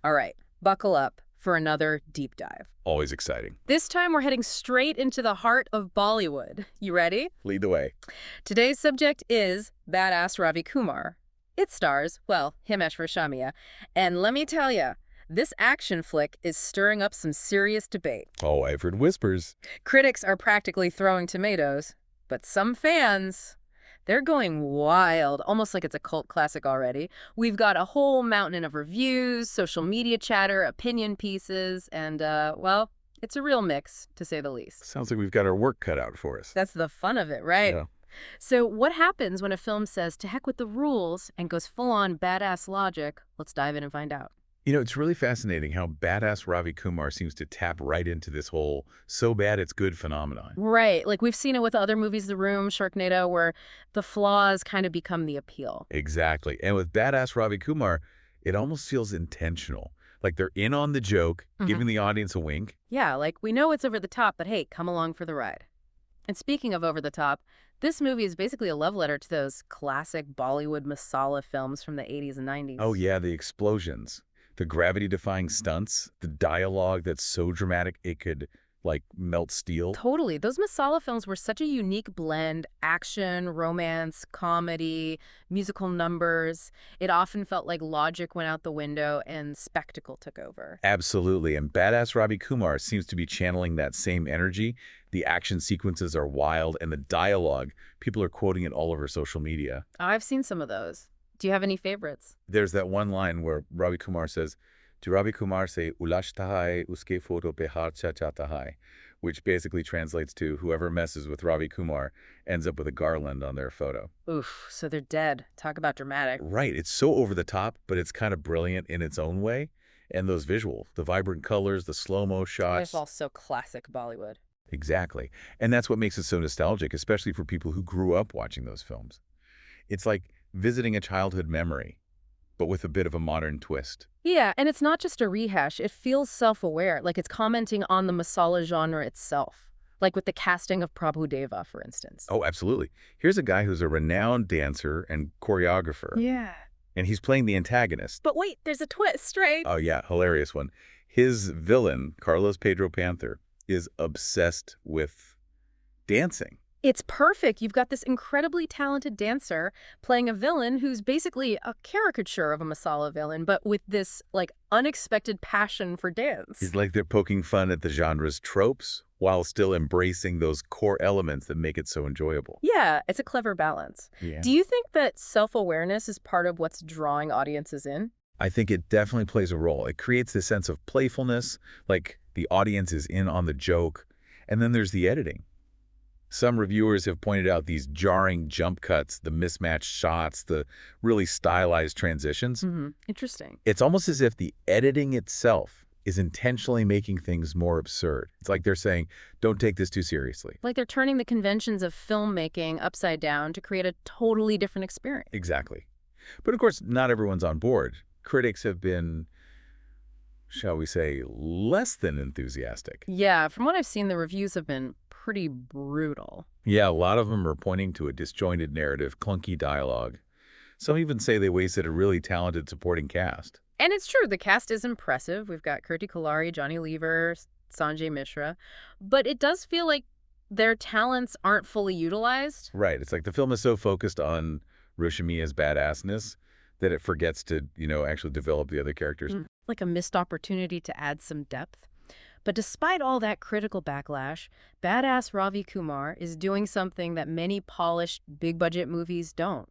All right, buckle up for another deep dive. Always exciting. This time we're heading straight into the heart of Bollywood. You ready? Lead the way. Today's subject is BadAss Ravi Kumar. It stars, well, Himesh Reshammiya. And let me tell you, this action flick is stirring up some serious debate. Oh, I've heard whispers. Critics are practically throwing tomatoes, but some fans, they're going wild, almost like it's a cult classic already. We've got a whole mountain of reviews, social media chatter, opinion pieces, and, well, it's a real mix, to say the least. Sounds like we've got our work cut out for us. That's the fun of it, right? Yeah. So what happens when a film says, to heck with the rules, and goes full-on badass logic? Let's dive in and find out. You know, it's really fascinating how BadAss Ravi Kumar seems to tap right into this whole so bad it's good phenomenon. Right. Like we've seen it with other movies, The Room, Sharknado, where the flaws kind of become the appeal. Exactly. And with BadAss Ravi Kumar, it almost feels intentional. Like they're in on the joke, giving the audience a wink. Yeah, like we know it's over the top, but hey, come along for the ride. And speaking of over the top, this movie is basically a love letter to those classic Bollywood masala films from the 80s and 90s. Oh yeah, the explosions, the gravity-defying stunts, the dialogue that's so dramatic it could, like, melt steel. Totally. Those masala films were such a unique blend. Action, romance, comedy, musical numbers. It often felt like logic went out the window and spectacle took over. Absolutely, and BadAss Ravi Kumar seems to be channeling that same energy. The action sequences are wild, and the dialogue, people are quoting it all over social media. I've seen some of those. Do you have any favorites? There's that one line where Ravi Kumar says, "To Ravi Kumar se ulashta hai, uske photo pe har chachata hai," which basically translates to whoever messes with Ravi Kumar ends up with a garland on their photo. Oof, so they're dead. Talk about dramatic. Right, it's so over the top, but it's kind of brilliant in its own way. And those visuals, the vibrant colors, the slow-mo shots. It's all so classic Bollywood. Exactly. And that's what makes it so nostalgic, especially for people who grew up watching those films. It's like visiting a childhood memory, but with a bit of a modern twist. Yeah, and it's not just a rehash. It feels self-aware, like it's commenting on the masala genre itself. Like with the casting of Prabhu Deva, for instance. Oh, absolutely. Here's a guy who's a renowned dancer and choreographer. Yeah. And he's playing the antagonist. But wait, there's a twist, right? Oh, yeah, hilarious one. His villain, Carlos Pedro Panther, is obsessed with dancing. It's perfect. You've got this incredibly talented dancer playing a villain who's basically a caricature of a masala villain, but with this, like, unexpected passion for dance. It's like they're poking fun at the genre's tropes while still embracing those core elements that make it so enjoyable. Yeah, it's a clever balance. Yeah. Do you think that self-awareness is part of what's drawing audiences in? I think it definitely plays a role. It creates this sense of playfulness, like the audience is in on the joke. And then there's the editing. Some reviewers have pointed out these jarring jump cuts, the mismatched shots, the really stylized transitions. Interesting. It's almost as if the editing itself is intentionally making things more absurd. It's like they're saying, don't take this too seriously. Like they're turning the conventions of filmmaking upside down to create a totally different experience. Exactly. But of course, not everyone's on board. Critics have been, shall we say, less than enthusiastic. Yeah, from what I've seen, the reviews have been pretty brutal. Yeah, a lot of them are pointing to a disjointed narrative, clunky dialogue. Some even say they wasted a really talented supporting cast. And it's true, the cast is impressive. We've got Kirti Kalari, Johnny Lever, Sanjay Mishra. But it does feel like their talents aren't fully utilized. Right. It's like the film is so focused on Reshammiya's badassness that it forgets to, actually develop the other characters. Like a missed opportunity to add some depth. But despite all that critical backlash, BadAss Ravi Kumar is doing something that many polished, big-budget movies don't.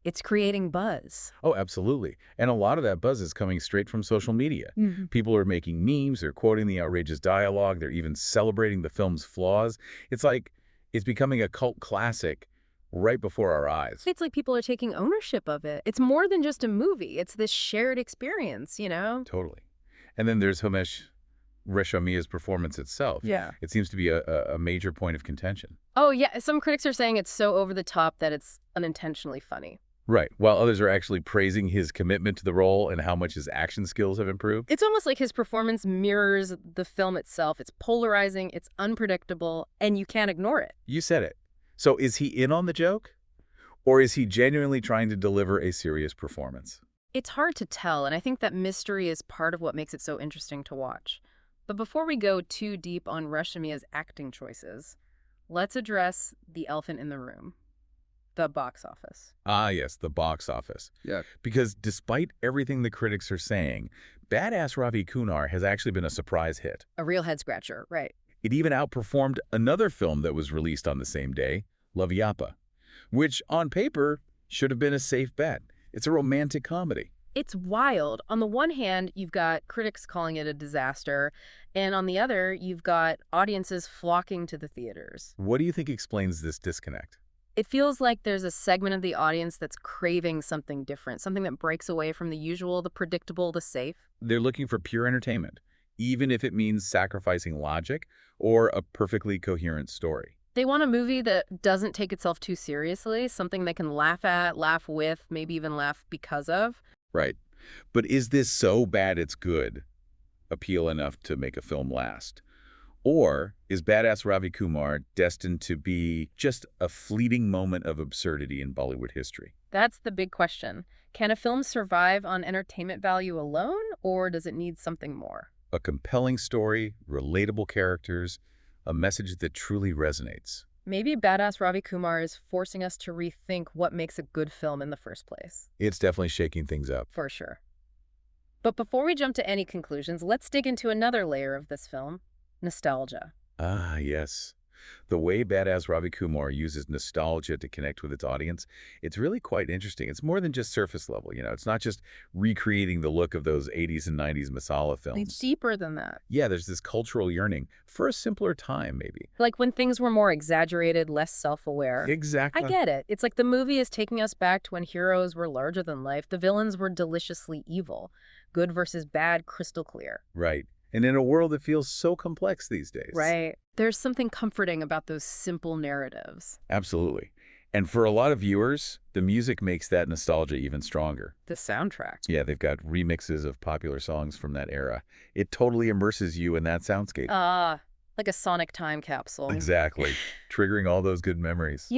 It's creating buzz. Oh, absolutely. And a lot of that buzz is coming straight from social media. People are making memes, they're quoting the outrageous dialogue, they're even celebrating the film's flaws. It's like it's becoming a cult classic right before our eyes. It's like people are taking ownership of it. It's more than just a movie. It's this shared experience, Totally. And then there's Himesh Reshammiya's performance itself. Yeah. It seems to be a major point of contention. Oh, yeah. Some critics are saying it's so over the top that it's unintentionally funny. Right, while others are actually praising his commitment to the role and how much his action skills have improved. It's almost like his performance mirrors the film itself. It's polarizing, it's unpredictable, and you can't ignore it. You said it. So is he in on the joke? Or is he genuinely trying to deliver a serious performance? It's hard to tell, and I think that mystery is part of what makes it so interesting to watch. But before we go too deep on Rashmia's acting choices, let's address the elephant in the room, the box office. Ah, yes, the box office. Yeah. Because despite everything the critics are saying, BadAss Ravi Kumar has actually been a surprise hit. A real head-scratcher, right. It even outperformed another film that was released on the same day, Laviappa, which on paper should have been a safe bet. It's a romantic comedy. It's wild. On the one hand, you've got critics calling it a disaster, and on the other, you've got audiences flocking to the theaters. What do you think explains this disconnect? It feels like there's a segment of the audience that's craving something different, something that breaks away from the usual, the predictable, the safe. They're looking for pure entertainment, even if it means sacrificing logic or a perfectly coherent story. They want a movie that doesn't take itself too seriously, something they can laugh at, laugh with, maybe even laugh because of. Right. But is this so bad it's good appeal enough to make a film last? Or is BadAss Ravi Kumar destined to be just a fleeting moment of absurdity in Bollywood history? That's the big question. Can a film survive on entertainment value alone, or does it need something more? A compelling story, relatable characters, a message that truly resonates. Maybe BadAss Ravi Kumar is forcing us to rethink what makes a good film in the first place. It's definitely shaking things up. For sure. But before we jump to any conclusions, let's dig into another layer of this film, nostalgia. Ah, yes. The way BadAss Ravi Kumar uses nostalgia to connect with its audience, it's really quite interesting. It's more than just surface level, It's not just recreating the look of those 80s and 90s masala It's films. deeper than that. Yeah, there's this cultural yearning for a simpler time, maybe. Like when things were more exaggerated, less self-aware. Exactly. I get it. It's like the movie is taking us back to when heroes were larger than life. The villains were deliciously evil. Good versus bad, crystal clear. Right. And in a world that feels so complex these days. Right. There's something comforting about those simple narratives. Absolutely. And for a lot of viewers, the music makes that nostalgia even stronger. The soundtrack. Yeah, they've got remixes of popular songs from that era. It totally immerses you in that soundscape. Like a sonic time capsule. Exactly. Triggering all those good memories.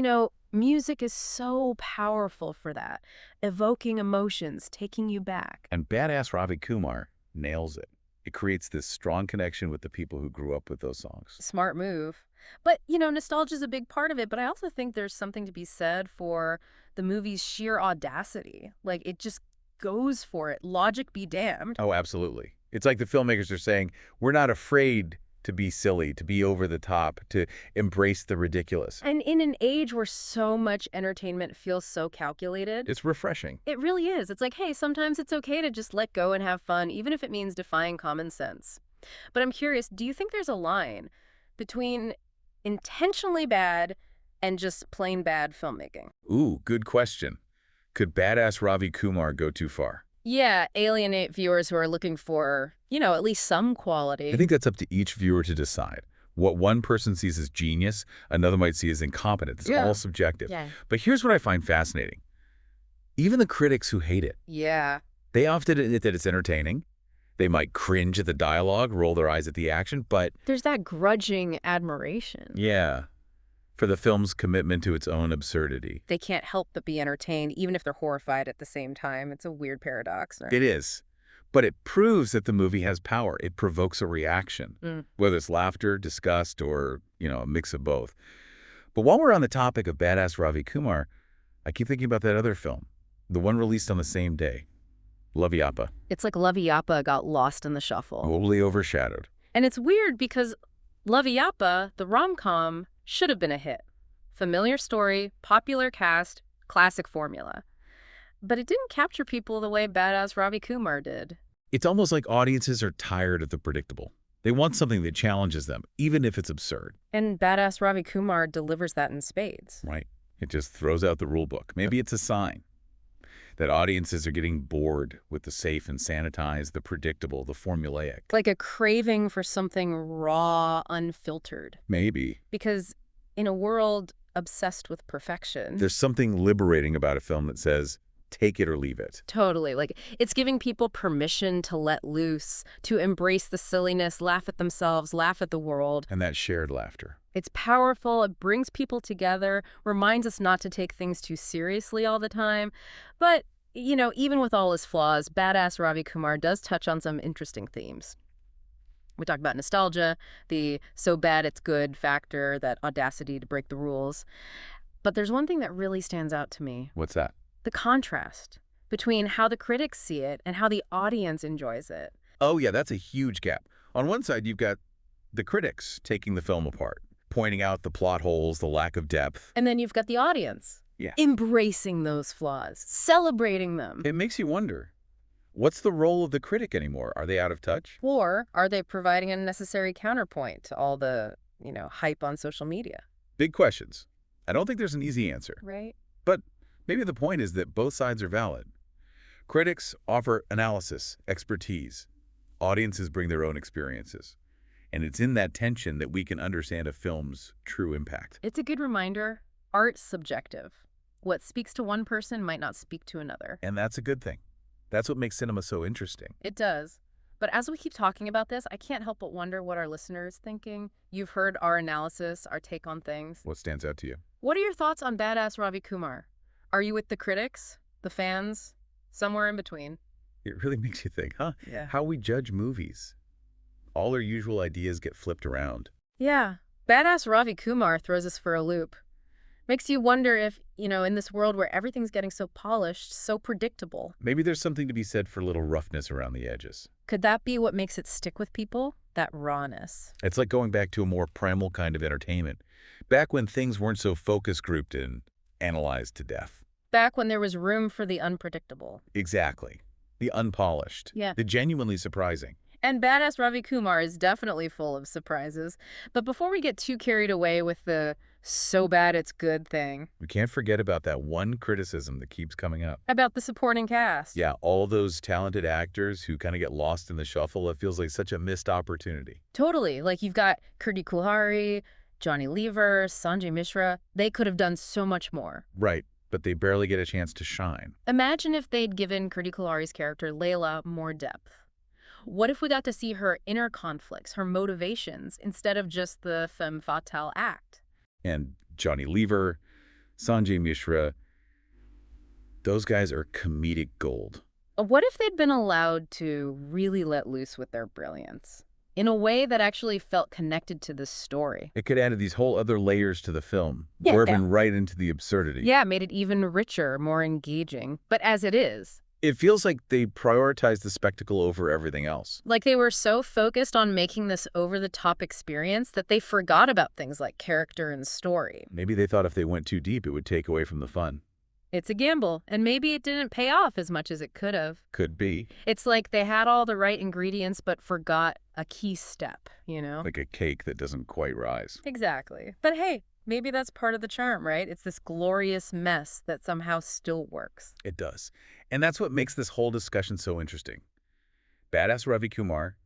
Music is so powerful for that. Evoking emotions, taking you back. And BadAss Ravi Kumar nails it. It creates this strong connection with the people who grew up with those songs. Smart move. But, nostalgia is a big part of it, but I also think there's something to be said for the movie's sheer audacity. Like, it just goes for it. Logic be damned. Oh, absolutely. It's like the filmmakers are saying, we're not afraid to be silly, to be over the top, to embrace the ridiculous. And in an age where so much entertainment feels so calculated, It's refreshing. it really is. It's like, hey, sometimes it's okay to just let go and have fun, even if it means defying common sense. But I'm curious, do you think there's a line between intentionally bad and just plain bad filmmaking? Ooh, good question. Could BadAss Ravi Kumar go too far? Yeah, alienate viewers who are looking for, at least some quality. I think that's up to each viewer to decide. What one person sees as genius, another might see as incompetent. It's all subjective. Yeah. But here's what I find fascinating. Even the critics who hate it, Yeah. they often admit that it's entertaining. They might cringe at the dialogue, roll their eyes at the action, but There's that grudging admiration. yeah, for the film's commitment to its own absurdity. They can't help but be entertained, even if they're horrified at the same time. It's a weird paradox. Right? It is. But it proves that the movie has power. It provokes a reaction, whether it's laughter, disgust, or, a mix of both. But while we're on the topic of BadAss Ravi Kumar, I keep thinking about that other film, the one released on the same day, Laviappa, It's like Laviappa got lost in the shuffle. wholly overshadowed. And it's weird because Laviappa, the rom-com, should have been a hit. Familiar story, popular cast, classic formula. But it didn't capture people the way BadAss Ravi Kumar did. It's almost like audiences are tired of the predictable. They want something that challenges them, even if it's absurd. And BadAss Ravi Kumar delivers that in spades. Right. It just throws out the rule book. Maybe it's a sign that audiences are getting bored with the safe and sanitized, the predictable, the formulaic. Like a craving for something raw, unfiltered. Maybe. Because in a world obsessed with perfection... There's something liberating about a film that says, take it or leave it. Totally. Like, it's giving people permission to let loose, to embrace the silliness, laugh at themselves, laugh at the world. And that shared laughter. It's powerful. It brings people together, reminds us not to take things too seriously all the time. But, Even with all his flaws, badass Ravi Kumar does touch on some interesting themes. We talked about nostalgia, the so bad it's good factor, that audacity to break the rules. But there's one thing that really stands out to me: What's that? the contrast between how the critics see it and how the audience enjoys it. Oh, yeah, that's a huge gap. On one side, you've got the critics taking the film apart, pointing out the plot holes, the lack of depth. And then you've got the audience Yeah. embracing those flaws, celebrating them. It makes you wonder, what's the role of the critic anymore? Are they out of touch? Or are they providing a necessary counterpoint to all the, hype on social media? Big questions. I don't think there's an easy answer. Right? But maybe the point is that both sides are valid. Critics offer analysis, expertise. Audiences bring their own experiences. And it's in that tension that we can understand a film's true impact. It's a good reminder. Art's subjective. What speaks to one person might not speak to another. And that's a good thing. That's what makes cinema so interesting. It does. But as we keep talking about this, I can't help but wonder what our listener is thinking. You've heard our analysis, our take on things. What stands out to you? What are your thoughts on badass Ravi Kumar? Are you with the critics, the fans, somewhere in between? It really makes you think, huh? Yeah. How we judge movies. All our usual ideas get flipped around. Yeah. Badass Ravi Kumar throws us for a loop. Makes you wonder if, in this world where everything's getting so polished, so predictable, Maybe there's something to be said for a little roughness around the edges. could that be what makes it stick with people? That rawness. It's like going back to a more primal kind of entertainment. Back when things weren't so focus grouped and analyzed to death. Back when there was room for the unpredictable. Exactly. The unpolished. Yeah. The genuinely surprising. And badass Ravi Kumar is definitely full of surprises. But before we get too carried away with the so bad it's good thing, We can't forget about that one criticism that keeps coming up. about the supporting cast. Yeah, all those talented actors who kind of get lost in the shuffle. It feels like such a missed opportunity. Totally. Like you've got Kirti Kulhari, Johnny Lever, Sanjay Mishra. They could have done so much more. Right, but they barely get a chance to shine. Imagine if they'd given Kirti Kulhari's character, Layla, more depth. What if we got to see her inner conflicts, her motivations, instead of just the femme fatale act? And Johnny Lever, Sanjay Mishra, those guys are comedic gold. What if they'd been allowed to really let loose with their brilliance in a way that actually felt connected to the story? It could add these whole other layers to the film, Yeah. woven right into the absurdity. Yeah, made it even richer, more engaging. But as it is, It feels like they prioritize the spectacle over everything else. like they were so focused on making this over-the-top experience that they forgot about things like character and story. Maybe they thought if they went too deep, it would take away from the fun. It's a gamble, and maybe it didn't pay off as much as it could have. Could be. It's like they had all the right ingredients but forgot a key step, Like a cake that doesn't quite rise. Exactly. But hey, maybe that's part of the charm, right? It's this glorious mess that somehow still works. It does. And that's what makes this whole discussion so interesting. Badass Ravi Kumar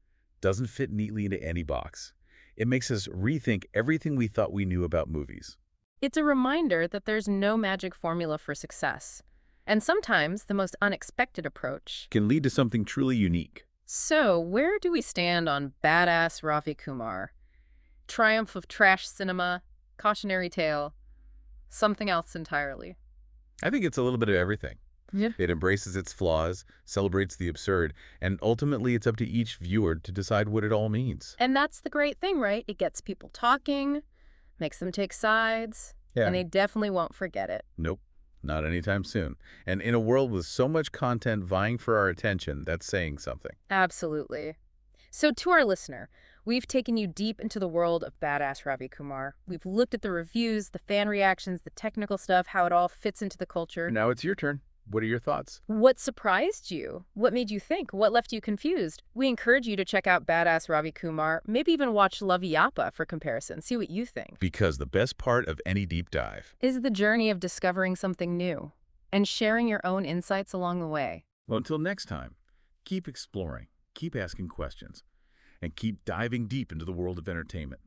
doesn't fit neatly into any box. It makes us rethink everything we thought we knew about movies. It's a reminder that there's no magic formula for success. And sometimes the most unexpected approach. Can lead to something truly unique. So, where do we stand on badass Ravi Kumar? Triumph of trash cinema, cautionary tale, something else entirely? I think it's a little bit of everything. Yeah. It embraces its flaws, celebrates the absurd, and ultimately it's up to each viewer to decide what it all means. And that's the great thing, right? It gets people talking, makes them take sides, and they definitely won't forget it. Nope, not anytime soon. And in a world with so much content vying for our attention, that's saying something. Absolutely. So to our listener, we've taken you deep into the world of badass Ravi Kumar. We've looked at the reviews, the fan reactions, the technical stuff, how it all fits into the culture. Now it's your turn. What are your thoughts? What surprised you? What made you think? What left you confused? We encourage you to check out badass Ravi Kumar, maybe even watch La Yapa for comparison. See what you think. Because the best part of any deep dive Is the journey of discovering something new and sharing your own insights along the way. Well, until next time, keep exploring, keep asking questions, and keep diving deep into the world of entertainment.